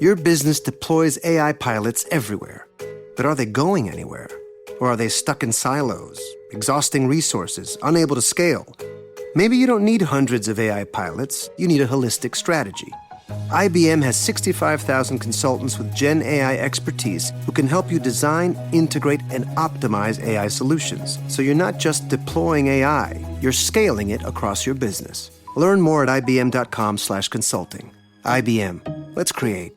Your business deploys AI pilots everywhere. But are they going anywhere? Or are they stuck in silos, exhausting resources, unable to scale? Maybe you don't need hundreds of AI pilots, you need a holistic strategy. IBM has 65,000 consultants with Gen AI expertise who can help you design, integrate, and optimize AI solutions. So you're not just deploying AI, you're scaling it across your business. Learn more at ibm.com/consulting. IBM. Let's create.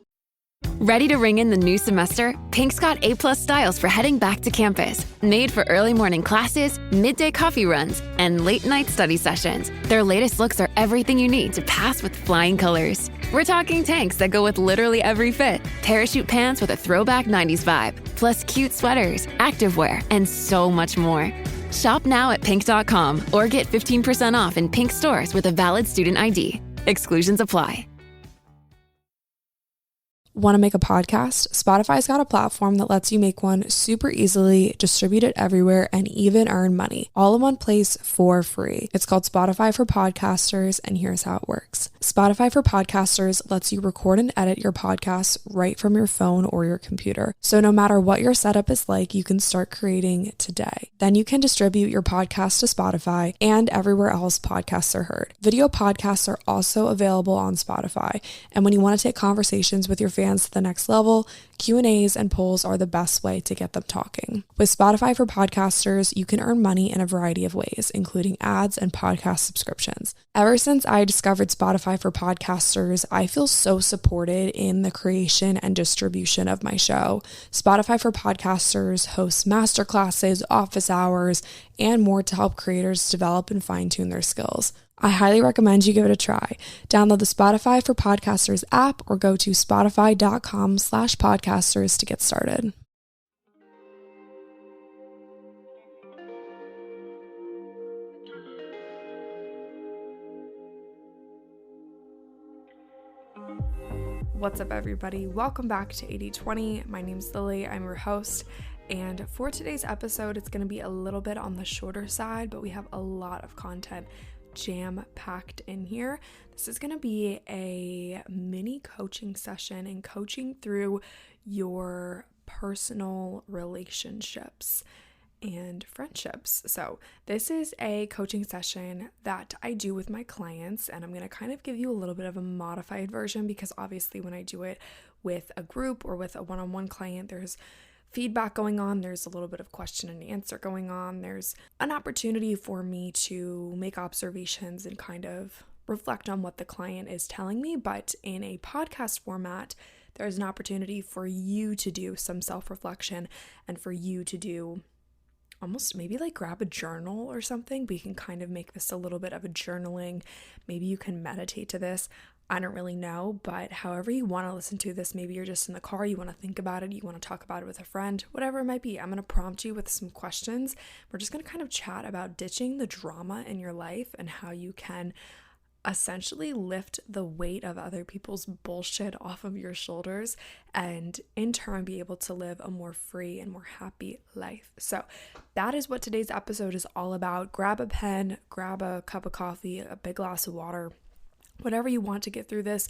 Ready to ring in the new semester? Pink's got A+ styles for heading back to campus. Made for early morning classes, midday coffee runs, and late night study sessions. Their latest looks are everything you need to pass with flying colors. We're talking tanks that go with literally every fit, parachute pants with a throwback 90s vibe, plus cute sweaters, activewear, and so much more. Shop now at pink.com or get 15% off in Pink stores with a valid student ID. Exclusions apply. Want to make a podcast? Spotify's got a platform that lets you make one super easily, distribute it everywhere, and even earn money, all in one place for free. It's called Spotify for Podcasters, and here's how it works. Spotify for Podcasters lets you record and edit your podcasts right from your phone or your computer. So no matter what your setup is like, you can start creating today. Then you can distribute your podcast to Spotify and everywhere else podcasts are heard. Video podcasts are also available on Spotify, and when you want to take conversations with your fans to the next level, Q&As and polls are the best way to get them talking. With Spotify for Podcasters, you can earn money in a variety of ways, including ads and podcast subscriptions. Ever since I discovered Spotify for Podcasters, I feel so supported in the creation and distribution of my show. Spotify for Podcasters hosts masterclasses, office hours, and more to help creators develop and fine-tune their skills. I highly recommend you give it a try. Download the Spotify for Podcasters app or go to spotify.com/podcasters to get started. What's up, everybody? Welcome back to 80/20. My name's Lily. I'm your host. And for today's episode, it's going to be a little bit on the shorter side, but we have a lot of content jam-packed in here. This is going to be a mini coaching session and coaching through your personal relationships and friendships. So this is a coaching session that I do with my clients, and I'm going to kind of give you a little bit of a modified version because obviously when I do it with a group or with a one-on-one client, there's feedback going on, there's a little bit of question and answer going on, there's an opportunity for me to make observations and kind of reflect on what the client is telling me. But in a podcast format, there's an opportunity for you to do some self-reflection and for you to do almost maybe like grab a journal or something. We can kind of make this a little bit of a journaling. Maybe you can meditate to this. I don't really know, but however you want to listen to this, maybe you're just in the car, you want to think about it, you want to talk about it with a friend, whatever it might be. I'm going to prompt you with some questions. We're just going to kind of chat about ditching the drama in your life and how you can essentially lift the weight of other people's bullshit off of your shoulders and in turn be able to live a more free and more happy life. So that is what today's episode is all about. Grab a pen, grab a cup of coffee, a big glass of water, whatever you want to get through this.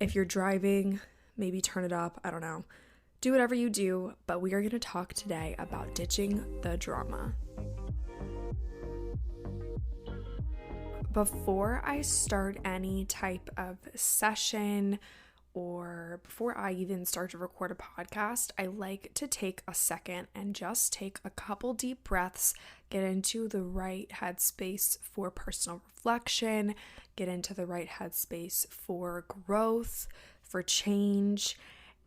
If you're driving, maybe turn it up. I don't know. Do whatever you do, but we are going to talk today about ditching the drama. Before I start any type of session or before I even start to record a podcast, I like to take a second and just take a couple deep breaths, get into the right headspace for personal reflection, get into the right headspace for growth, for change,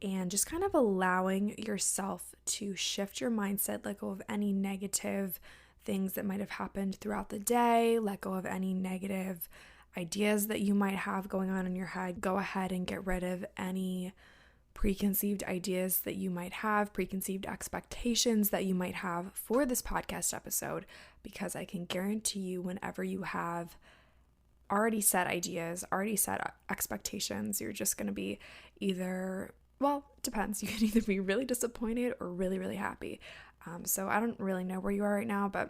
and just kind of allowing yourself to shift your mindset, let go of any negative things that might have happened throughout the day, let go of any negative ideas that you might have going on in your head. Go ahead and get rid of any preconceived ideas that you might have, preconceived expectations that you might have for this podcast episode, because I can guarantee you whenever you have already set ideas, already set expectations, you're just going to be either, well, it depends. You can either be really disappointed or really, really happy. So I don't really know where you are right now, but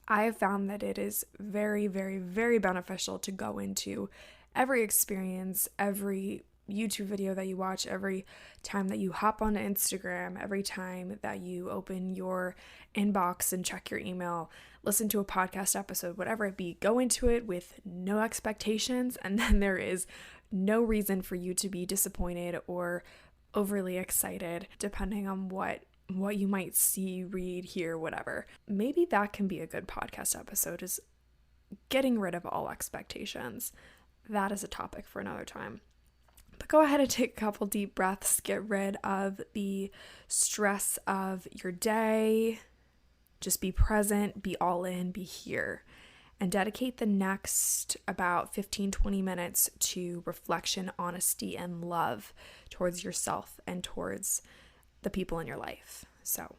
I have found that it is very, very, very beneficial to go into every experience, every YouTube video that you watch, every time that you hop onto Instagram, every time that you open your inbox and check your email, listen to a podcast episode, whatever it be, go into it with no expectations, and then there is no reason for you to be disappointed or overly excited, depending on what you might see, read, hear, whatever. Maybe that can be a good podcast episode, is getting rid of all expectations. That is a topic for another time. But go ahead and take a couple deep breaths, get rid of the stress of your day. Just be present, be all in, be here, and dedicate the next about 15-20 minutes to reflection, honesty, and love towards yourself and towards the people in your life. So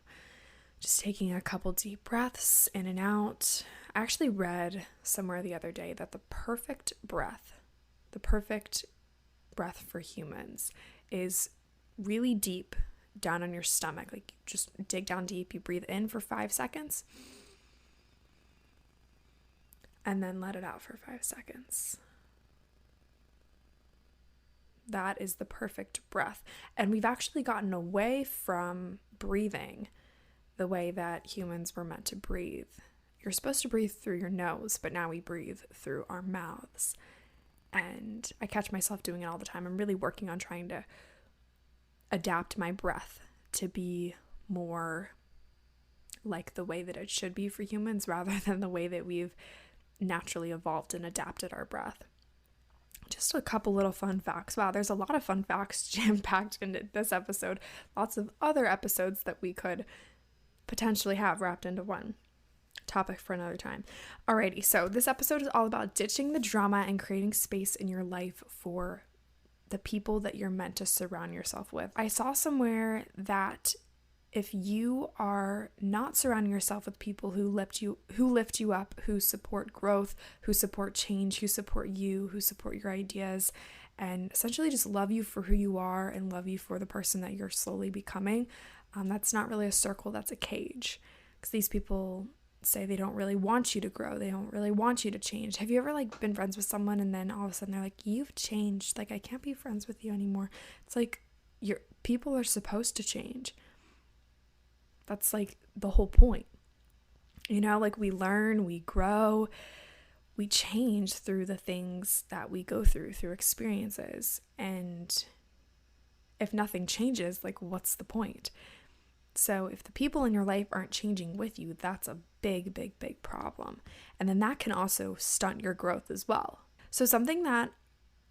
just taking a couple deep breaths in and out. I actually read somewhere the other day that the perfect breath for humans is really deep down on your stomach. Like, just dig down deep, you breathe in for 5 seconds, and then let it out for 5 seconds. That is the perfect breath. And we've actually gotten away from breathing the way that humans were meant to breathe. You're supposed to breathe through your nose, but now we breathe through our mouths. And I catch myself doing it all the time. I'm really working on trying to adapt my breath to be more like the way that it should be for humans, rather than the way that we've naturally evolved and adapted our breath. Just a couple little fun facts. Wow, there's a lot of fun facts jam-packed into this episode. Lots of other episodes that we could potentially have wrapped into one. Topic for another time. Alrighty, so this episode is all about ditching the drama and creating space in your life for the people that you're meant to surround yourself with. I saw somewhere that if you are not surrounding yourself with people who lift you up, who support growth, who support change, who support you, who support your ideas, and essentially just love you for who you are and love you for the person that you're slowly becoming, that's not really a circle, that's a cage. Because these people say they don't really want you to grow, they don't really want you to change. Have you ever been friends with someone and then all of a sudden they're like, you've changed, I can't be friends with you anymore? It's like, people are supposed to change. That's the whole point. We learn, we grow, we change through the things that we go through experiences. And if nothing changes, what's the point? So if the people in your life aren't changing with you, that's a big, big, big problem. And then that can also stunt your growth as well. So something that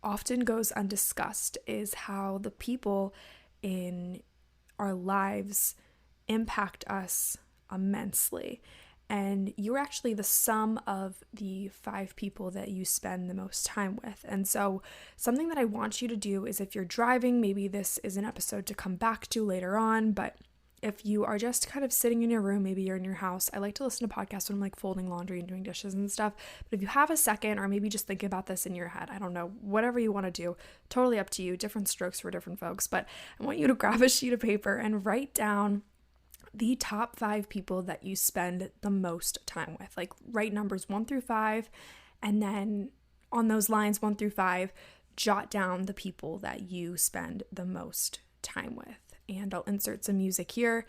often goes undiscussed is how the people in our lives impact us immensely. And you're actually the sum of the 5 people that you spend the most time with. And so something that I want you to do is, if you're driving, maybe this is an episode to come back to later on, but if you are just kind of sitting in your room, maybe you're in your house. I like to listen to podcasts when I'm folding laundry and doing dishes and stuff. But if you have a second, or maybe just think about this in your head, I don't know, whatever you want to do, totally up to you, different strokes for different folks. But I want you to grab a sheet of paper and write down the top 5 people that you spend the most time with. Write numbers 1 through 5, and then on those lines 1 through 5, jot down the people that you spend the most time with. And I'll insert some music here,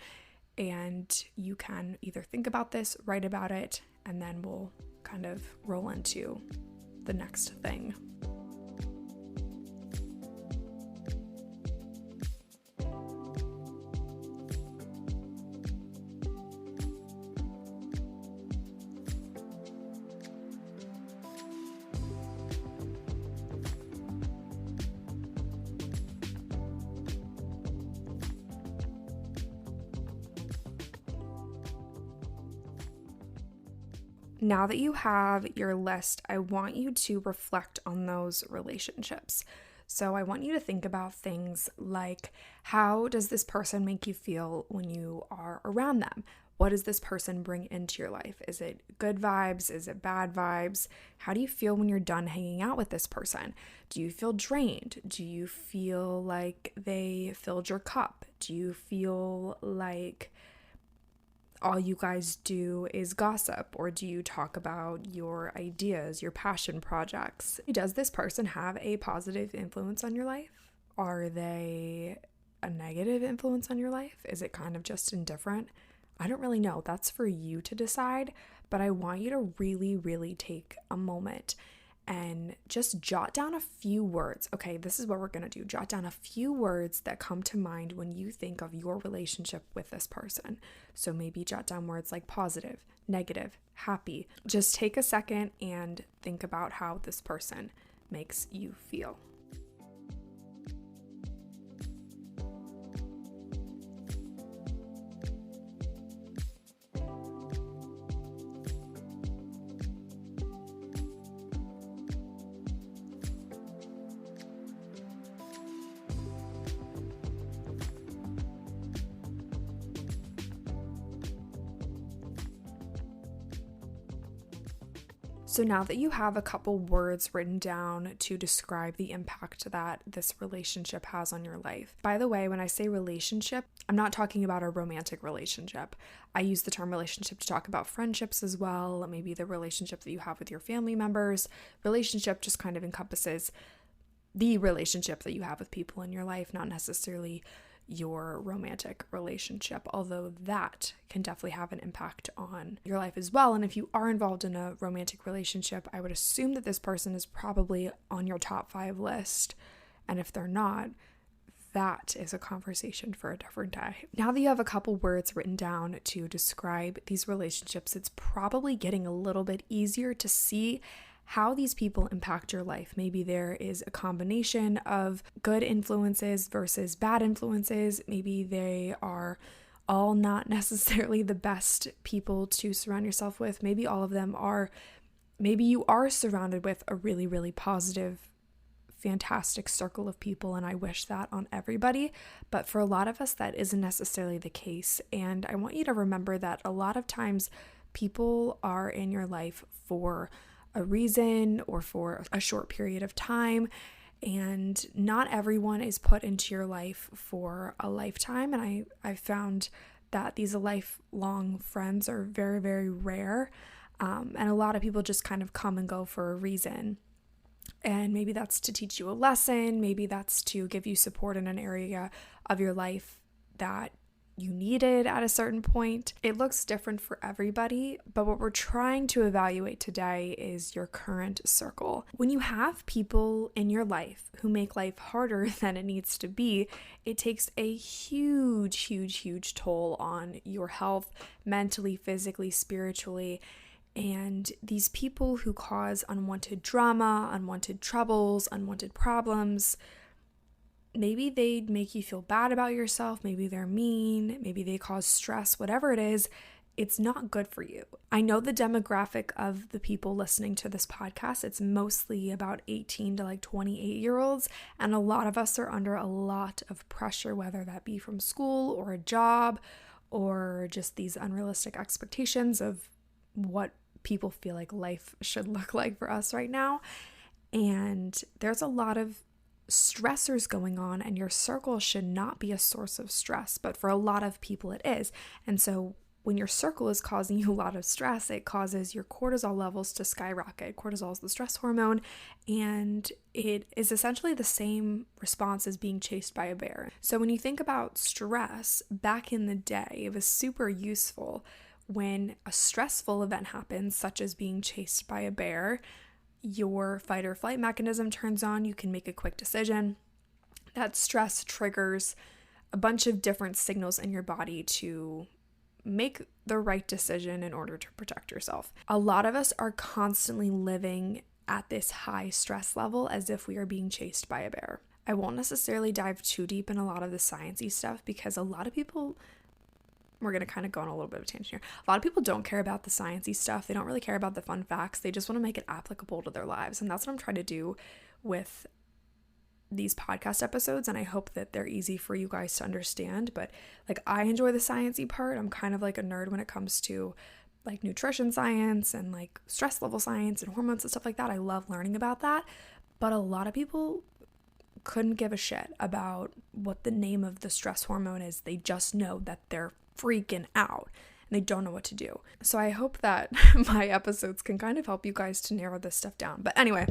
and you can either think about this, write about it, and then we'll kind of roll into the next thing. Now that you have your list, I want you to reflect on those relationships. So I want you to think about things like, how does this person make you feel when you are around them? What does this person bring into your life? Is it good vibes? Is it bad vibes? How do you feel when you're done hanging out with this person? Do you feel drained? Do you feel like they filled your cup? Do you feel like all you guys do is gossip? Or do you talk about your ideas, your passion projects? Does this person have a positive influence on your life? Are they a negative influence on your life? Is it kind of just indifferent? I don't really know. That's for you to decide, but I want you to really, really take a moment and just jot down a few words. Okay, this is what we're going to do. Jot down a few words that come to mind when you think of your relationship with this person. So maybe jot down words like positive, negative, happy. Just take a second and think about how this person makes you feel. So now that you have a couple words written down to describe the impact that this relationship has on your life. By the way, when I say relationship, I'm not talking about a romantic relationship. I use the term relationship to talk about friendships as well, maybe the relationship that you have with your family members. Relationship just kind of encompasses the relationship that you have with people in your life, not necessarily your romantic relationship, although that can definitely have an impact on your life as well. And if you are involved in a romantic relationship, I would assume that this person is probably on your top 5 list. And if they're not, that is a conversation for a different day. Now that you have a couple words written down to describe these relationships, it's probably getting a little bit easier to see how these people impact your life. Maybe there is a combination of good influences versus bad influences. Maybe they are all not necessarily the best people to surround yourself with. Maybe all of them are. Maybe you are surrounded with a really, really positive, fantastic circle of people, and I wish that on everybody. But for a lot of us, that isn't necessarily the case. And I want you to remember that a lot of times people are in your life for a reason or for a short period of time, and not everyone is put into your life for a lifetime. And I found that these lifelong friends are very, very rare, and a lot of people just kind of come and go for a reason. And maybe that's to teach you a lesson, maybe that's to give you support in an area of your life that you needed at a certain point. It looks different for everybody, but what we're trying to evaluate today is your current circle. When you have people in your life who make life harder than it needs to be, it takes a huge, huge, huge toll on your health, mentally, physically, spiritually. And these people who cause unwanted drama, unwanted troubles, unwanted problems, maybe they make you feel bad about yourself, maybe they're mean, maybe they cause stress, whatever it is, it's not good for you. I know the demographic of the people listening to this podcast, it's mostly about 18 to 28-year-olds, and a lot of us are under a lot of pressure, whether that be from school or a job or just these unrealistic expectations of what people feel like life should look like for us right now. And there's a lot of stressors going on, and your circle should not be a source of stress, but for a lot of people it is. And so when your circle is causing you a lot of stress, it causes your cortisol levels to skyrocket. Cortisol is the stress hormone, and it is essentially the same response as being chased by a bear. So when you think about stress, back in the day, it was super useful when a stressful event happens, such as being chased by a bear. Your fight or flight mechanism turns on, you can make a quick decision. That stress triggers a bunch of different signals in your body to make the right decision in order to protect yourself. A lot of us are constantly living at this high stress level as if we are being chased by a bear. I won't necessarily dive too deep in a lot of the sciencey stuff because a lot of people, we're going to kind of go on a little bit of a tangent here. A lot of people don't care about the sciencey stuff. They don't really care about the fun facts. They just want to make it applicable to their lives. And that's what I'm trying to do with these podcast episodes. And I hope that they're easy for you guys to understand. But I enjoy the sciencey part. I'm kind of like a nerd when it comes to nutrition science and stress level science and hormones and stuff like that. I love learning about that. But a lot of people couldn't give a shit about what the name of the stress hormone is. They just know that they're freaking out and they don't know what to do. So I hope that my episodes can kind of help you guys to narrow this stuff down. But anyway,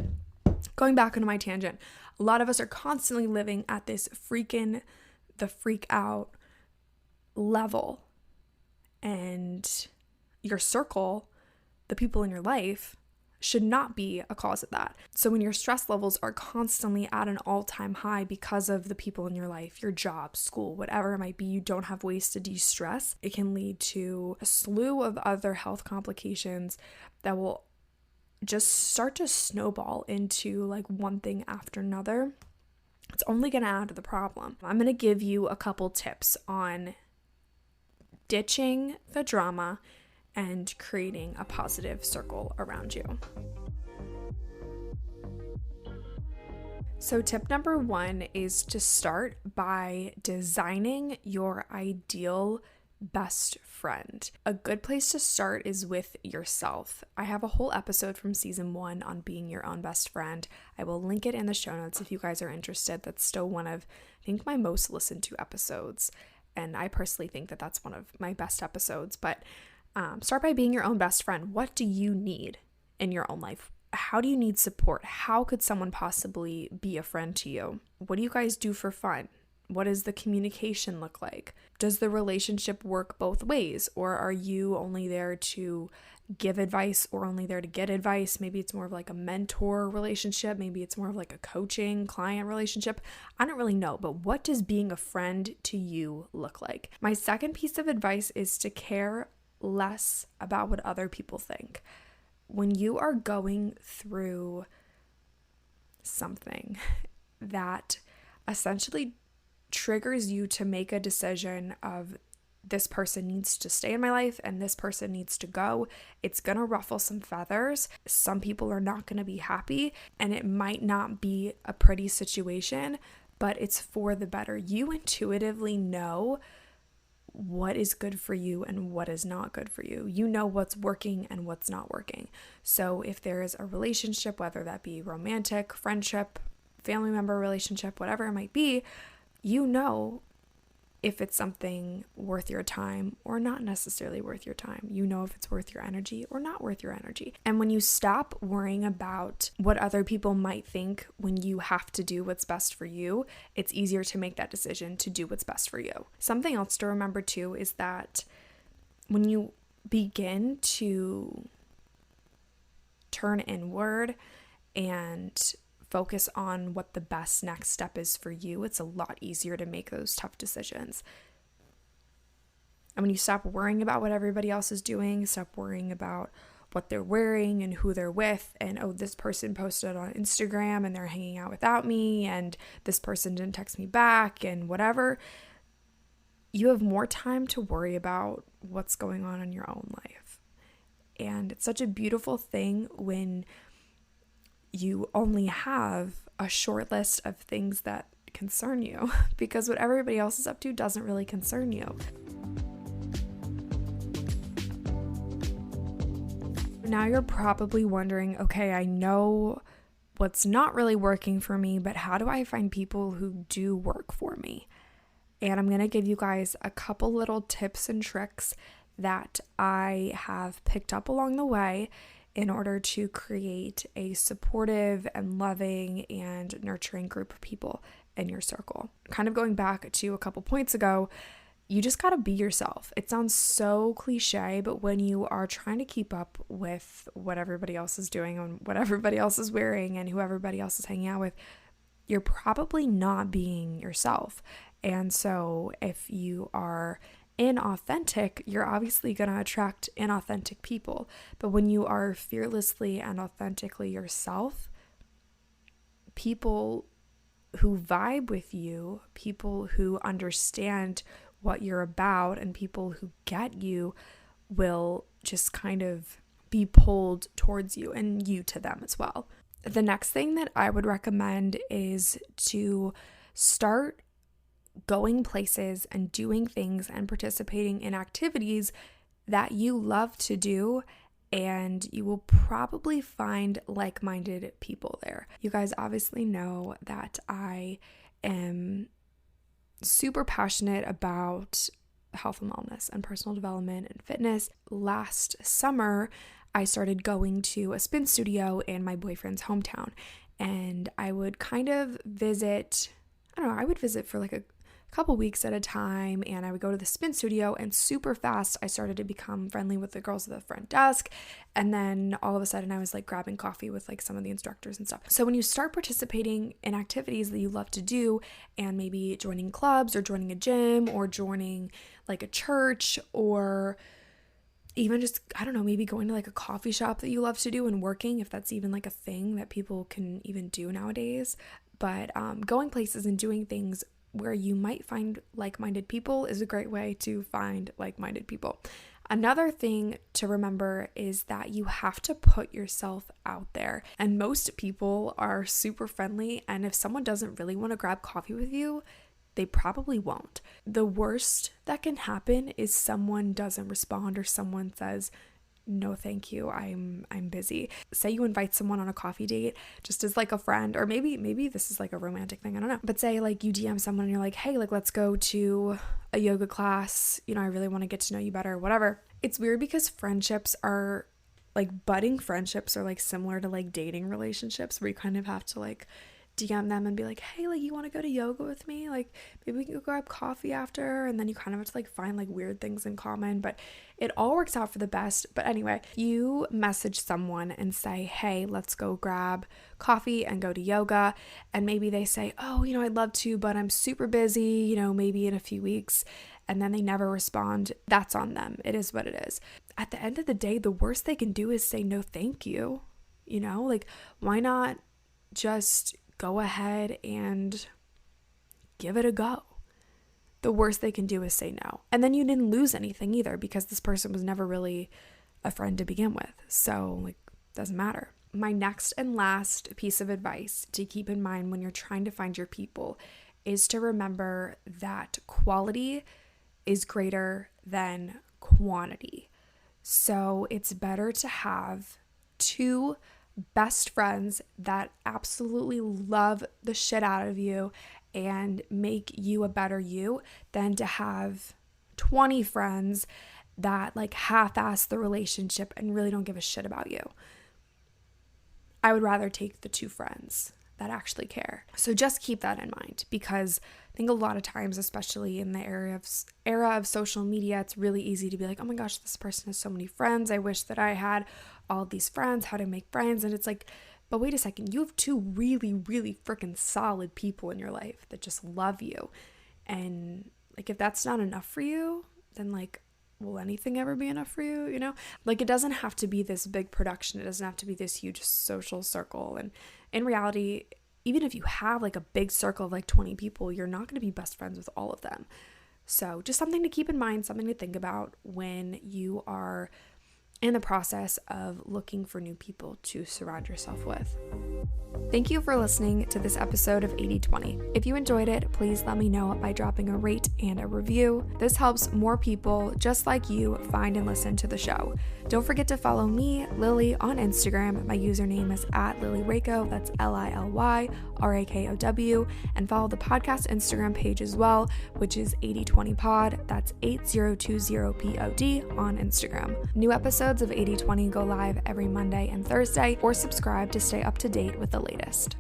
going back into my tangent, a lot of us are constantly living at this the freak out level, and your circle, the people in your life, should not be a cause of that. So when your stress levels are constantly at an all-time high because of the people in your life, your job, school, whatever it might be, you don't have ways to de-stress, it can lead to a slew of other health complications that will just start to snowball into like one thing after another. It's only going to add to the problem. I'm going to give you a couple tips on ditching the drama and creating a positive circle around you. So tip number 1 is to start by designing your ideal best friend. A good place to start is with yourself. I have a whole episode from season 1 on being your own best friend. I will link it in the show notes if you guys are interested. That's still one of, I think, my most listened to episodes. And I personally think that that's one of my best episodes. But start by being your own best friend. What do you need in your own life? How do you need support? How could someone possibly be a friend to you? What do you guys do for fun? What does the communication look like? Does the relationship work both ways? Or are you only there to give advice or only there to get advice? Maybe it's more of like a mentor relationship. Maybe it's more of like a coaching client relationship. I don't really know, but what does being a friend to you look like? My second piece of advice is to care less about what other people think. When you are going through something that essentially triggers you to make a decision of this person needs to stay in my life and this person needs to go, it's going to ruffle some feathers. Some people are not going to be happy, and it might not be a pretty situation, but it's for the better. You intuitively know what is good for you and what is not good for you. You know what's working and what's not working. So if there is a relationship, whether that be romantic, friendship, family member relationship, whatever it might be, you know if it's something worth your time or not necessarily worth your time. You know if it's worth your energy or not worth your energy. And when you stop worrying about what other people might think when you have to do what's best for you, it's easier to make that decision to do what's best for you. Something else to remember too is that when you begin to turn inward and focus on what the best next step is for you, it's a lot easier to make those tough decisions. And when you stop worrying about what everybody else is doing, stop worrying about what they're wearing and who they're with, and oh, this person posted on Instagram and they're hanging out without me, and this person didn't text me back, and whatever, you have more time to worry about what's going on in your own life. And it's such a beautiful thing when you only have a short list of things that concern you, because what everybody else is up to doesn't really concern you. Now you're probably wondering, okay, I know what's not really working for me, but how do I find people who do work for me? And I'm going to give you guys a couple little tips and tricks that I have picked up along the way in order to create a supportive and loving and nurturing group of people in your circle. Kind of going back to a couple points ago, you just got to be yourself. It sounds so cliche, but when you are trying to keep up with what everybody else is doing and what everybody else is wearing and who everybody else is hanging out with, you're probably not being yourself. And so if you are inauthentic, you're obviously going to attract inauthentic people. But when you are fearlessly and authentically yourself, people who vibe with you, people who understand what you're about, and people who get you will just kind of be pulled towards you, and you to them as well. The next thing that I would recommend is to start going places and doing things and participating in activities that you love to do, and you will probably find like-minded people there. You guys obviously know that I am super passionate about health and wellness and personal development and fitness. Last summer, I started going to a spin studio in my boyfriend's hometown. and I would kind of visit, I would visit for like a couple weeks at a time, and I would go to the spin studio, and super fast I started to become friendly with the girls at the front desk, and then all of a sudden I was like grabbing coffee with like some of the instructors and stuff. So when you start participating in activities that you love to do, and maybe joining clubs or joining a gym or joining like a church, or even just, maybe going to like a coffee shop that you love to do and working, if that's even like a thing that people can even do nowadays. But going places and doing things where you might find like-minded people is a great way to find like-minded people. Another thing to remember is that you have to put yourself out there, and most people are super friendly, and if someone doesn't really want to grab coffee with you, they probably won't. The worst that can happen is someone doesn't respond, or someone says, no, thank you, I'm busy. Say you invite someone on a coffee date just as like a friend, or maybe this is like a romantic thing, I don't know. But say like you DM someone and you're like, hey, like let's go to a yoga class, I really want to get to know you better, whatever. It's weird because friendships are like, budding friendships are like similar to like dating relationships, where you kind of have to like DM them and be like, hey, like you want to go to yoga with me? Like maybe we can go grab coffee after, and then you kind of have to like find like weird things in common, but it all works out for the best. But anyway, you message someone and say, hey, let's go grab coffee and go to yoga, and maybe they say, oh, I'd love to, but I'm super busy, maybe in a few weeks, and then they never respond. That's on them. It is what it is. At the end of the day, the worst they can do is say no thank you. Like why not just go ahead and give it a go? The worst they can do is say no. And then you didn't lose anything either, because this person was never really a friend to begin with. So like, doesn't matter. My next and last piece of advice to keep in mind when you're trying to find your people is to remember that quality is greater than quantity. So it's better to have two best friends that absolutely love the shit out of you and make you a better you than to have 20 friends that like half-ass the relationship and really don't give a shit about you. I would rather take the two friends that actually care. So just keep that in mind, because I think a lot of times, especially in the era of social media, it's really easy to be like, oh my gosh, this person has so many friends. I wish that I had all these friends, how to make friends. And it's like, but wait a second, you have two really, really freaking solid people in your life that just love you. And like, if that's not enough for you, then like, will anything ever be enough for you? Like, it doesn't have to be this big production. It doesn't have to be this huge social circle. And in reality, even if you have like a big circle of like 20 people, you're not going to be best friends with all of them. So just something to keep in mind, something to think about when you are in the process of looking for new people to surround yourself with. Thank you for listening to this episode of 80/20. If you enjoyed it, please let me know by dropping a rate and a review. This helps more people just like you find and listen to the show. Don't forget to follow me, Lily, on Instagram. My username is @LilyRakow. That's LILYRAKOW. And follow the podcast Instagram page as well, which is 8020pod. That's 8020pod on Instagram. New episodes of 80/20 go live every Monday and Thursday, or subscribe to stay up to date with the latest.